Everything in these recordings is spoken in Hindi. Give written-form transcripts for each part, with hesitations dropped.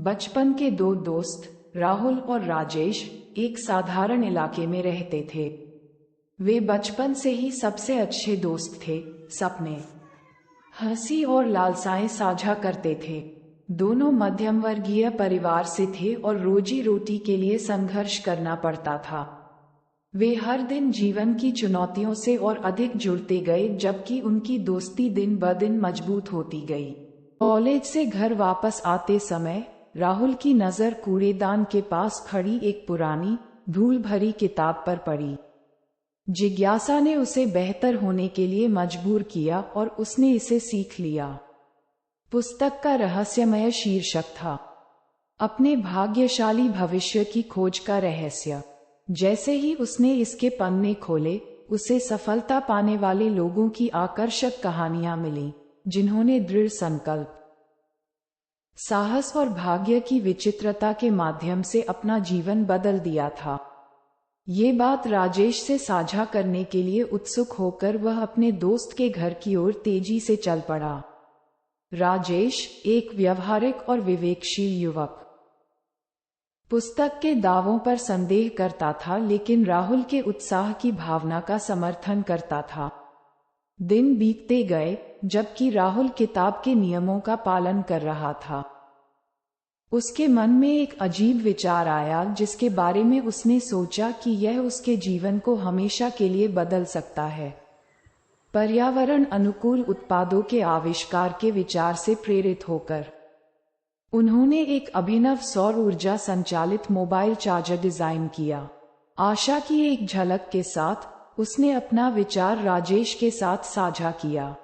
बचपन के दो दोस्त राहुल और राजेश एक साधारण इलाके में रहते थे। वे बचपन से ही सबसे अच्छे दोस्त थे। सपने, हंसी और लालसाएं साझा करते थे। दोनों मध्यम वर्गीय परिवार से थे और रोजी रोटी के लिए संघर्ष करना पड़ता था। वे हर दिन जीवन की चुनौतियों से और अधिक जुड़ते गए, जबकि उनकी दोस्ती दिन ब दिन मजबूत होती गई। कॉलेज से घर वापस आते समय राहुल की नजर कूड़ेदान के पास खड़ी एक पुरानी धूल भरी किताब पर पड़ी। जिज्ञासा ने उसे बेहतर होने के लिए मजबूर किया और उसने इसे सीख लिया। पुस्तक का रहस्यमय शीर्षक था, अपने भाग्यशाली भविष्य की खोज का रहस्य। जैसे ही उसने इसके पन्ने खोले, उसे सफलता पाने वाले लोगों की आकर्षक कहानियां मिली, जिन्होंने दृढ़ संकल्प, साहस और भाग्य की विचित्रता के माध्यम से अपना जीवन बदल दिया था। ये बात राजेश से साझा करने के लिए उत्सुक होकर वह अपने दोस्त के घर की ओर तेजी से चल पड़ा। राजेश एक व्यवहारिक और विवेकशील युवक, पुस्तक के दावों पर संदेह करता था, लेकिन राहुल के उत्साह की भावना का समर्थन करता था। दिन बीतते गए, जबकि राहुल किताब के नियमों का पालन कर रहा था। उसके मन में एक अजीब विचार आया, जिसके बारे में उसने सोचा कि यह उसके जीवन को हमेशा के लिए बदल सकता है। पर्यावरण अनुकूल उत्पादों के आविष्कार के विचार से प्रेरित होकर उन्होंने एक अभिनव सौर ऊर्जा संचालित मोबाइल चार्जर डिजाइन किया। आशा की एक झलक के साथ उसने अपना विचार राजेश के साथ साझा किया,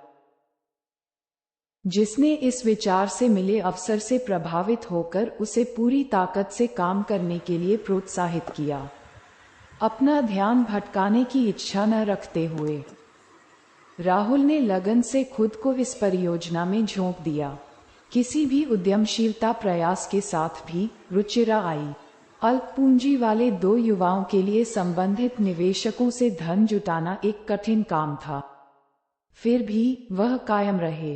जिसने इस विचार से मिले अवसर से प्रभावित होकर उसे पूरी ताकत से काम करने के लिए प्रोत्साहित किया। अपना ध्यान भटकाने की इच्छा न रखते हुए राहुल ने लगन से खुद को इस परियोजना में झोंक दिया। किसी भी उद्यमशीलता प्रयास के साथ भी रुचिरा आई। अल्प पूंजी वाले दो युवाओं के लिए संबंधित निवेशकों से धन जुटाना एक कठिन काम था। फिर भी वह कायम रहे।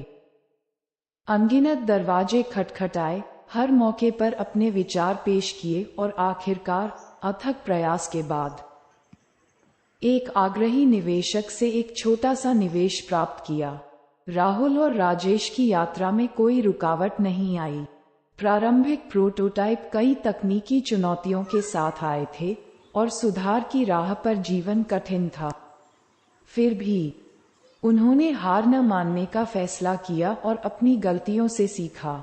अनगिनत दरवाजे खटखटाए, हर मौके पर अपने विचार पेश किए और आखिरकार अथक प्रयास के बाद एक आग्रही निवेशक से एक छोटा सा निवेश प्राप्त किया। राहुल और राजेश की यात्रा में कोई रुकावट नहीं आई। प्रारंभिक प्रोटोटाइप कई तकनीकी चुनौतियों के साथ आए थे और सुधार की राह पर जीवन कठिन था। फिर भी उन्होंने हार न मानने का फैसला किया और अपनी गलतियों से सीखा।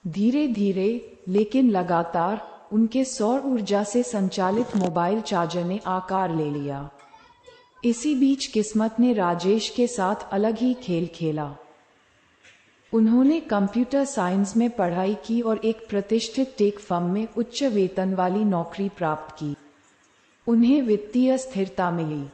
धीरे धीरे लेकिन लगातार उनके सौर ऊर्जा से संचालित मोबाइल चार्जर ने आकार ले लिया। इसी बीच किस्मत ने राजेश के साथ अलग ही खेल खेला। उन्होंने कंप्यूटर साइंस में पढ़ाई की और एक प्रतिष्ठित टेक फर्म में उच्च वेतन वाली नौकरी प्राप्त की। उन्हें वित्तीय स्थिरता मिली।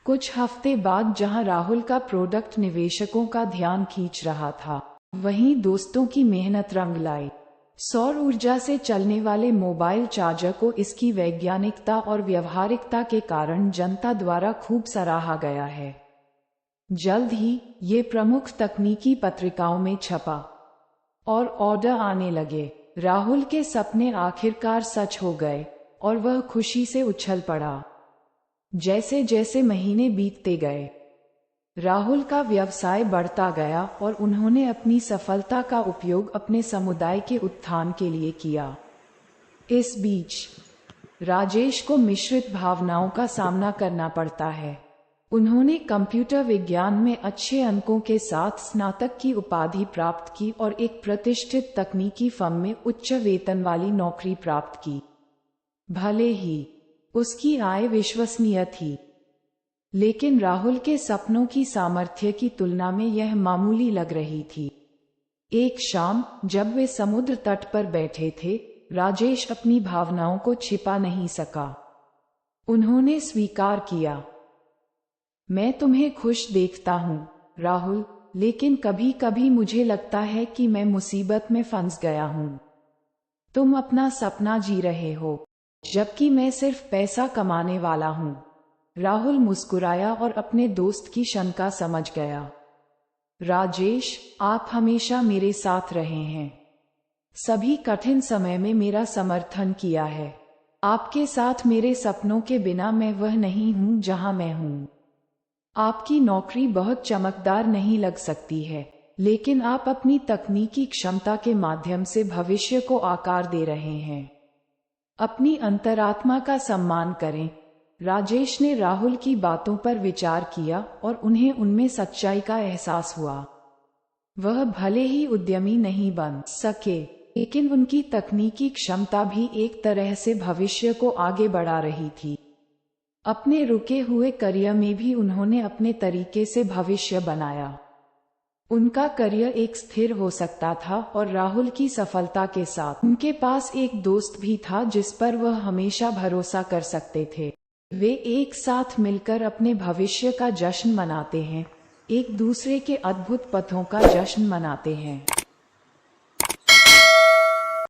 कुछ हफ्ते बाद जहां राहुल का प्रोडक्ट निवेशकों का ध्यान खींच रहा था, वहीं दोस्तों की मेहनत रंग लाई। सौर ऊर्जा से चलने वाले मोबाइल चार्जर को इसकी वैज्ञानिकता और व्यवहारिकता के कारण जनता द्वारा खूब सराहा गया है। जल्द ही ये प्रमुख तकनीकी पत्रिकाओं में छपा और ऑर्डर आने लगे। राहुल के सपने आखिरकार सच हो गए और वह खुशी से उछल पड़ा। जैसे जैसे महीने बीतते गए, राहुल का व्यवसाय बढ़ता गया और उन्होंने अपनी सफलता का उपयोग अपने समुदाय के उत्थान के लिए किया। इस बीच राजेश को मिश्रित भावनाओं का सामना करना पड़ता है। उन्होंने कंप्यूटर विज्ञान में अच्छे अंकों के साथ स्नातक की उपाधि प्राप्त की और एक प्रतिष्ठित तकनीकी फर्म में उच्च वेतन वाली नौकरी प्राप्त की। भले ही उसकी आय विश्वसनीय थी, लेकिन राहुल के सपनों की सामर्थ्य की तुलना में यह मामूली लग रही थी। एक शाम जब वे समुद्र तट पर बैठे थे, राजेश अपनी भावनाओं को छिपा नहीं सका। उन्होंने स्वीकार किया, मैं तुम्हें खुश देखता हूँ राहुल, लेकिन कभी कभी मुझे लगता है कि मैं मुसीबत में फंस गया हूँ। तुम अपना सपना जी रहे हो, जबकि मैं सिर्फ पैसा कमाने वाला हूँ। राहुल मुस्कुराया और अपने दोस्त की शंका समझ गया। राजेश, आप हमेशा मेरे साथ रहे हैं। सभी कठिन समय में मेरा समर्थन किया है। आपके साथ मेरे सपनों के बिना मैं वह नहीं हूँ जहाँ मैं हूँ। आपकी नौकरी बहुत चमकदार नहीं लग सकती है, लेकिन आप अपनी तकनीकी क्षमता के माध्यम से भविष्य को आकार दे रहे हैं। अपनी अंतरात्मा का सम्मान करें। राजेश ने राहुल की बातों पर विचार किया और उन्हें उनमें सच्चाई का एहसास हुआ। वह भले ही उद्यमी नहीं बन सके, लेकिन उनकी तकनीकी क्षमता भी एक तरह से भविष्य को आगे बढ़ा रही थी। अपने रुके हुए करियर में भी उन्होंने अपने तरीके से भविष्य बनाया। उनका करियर एक स्थिर हो सकता था और राहुल की सफलता के साथ उनके पास एक दोस्त भी था जिस पर वह हमेशा भरोसा कर सकते थे। वे एक साथ मिलकर अपने भविष्य का जश्न मनाते हैं, एक दूसरे के अद्भुत पथों का जश्न मनाते हैं।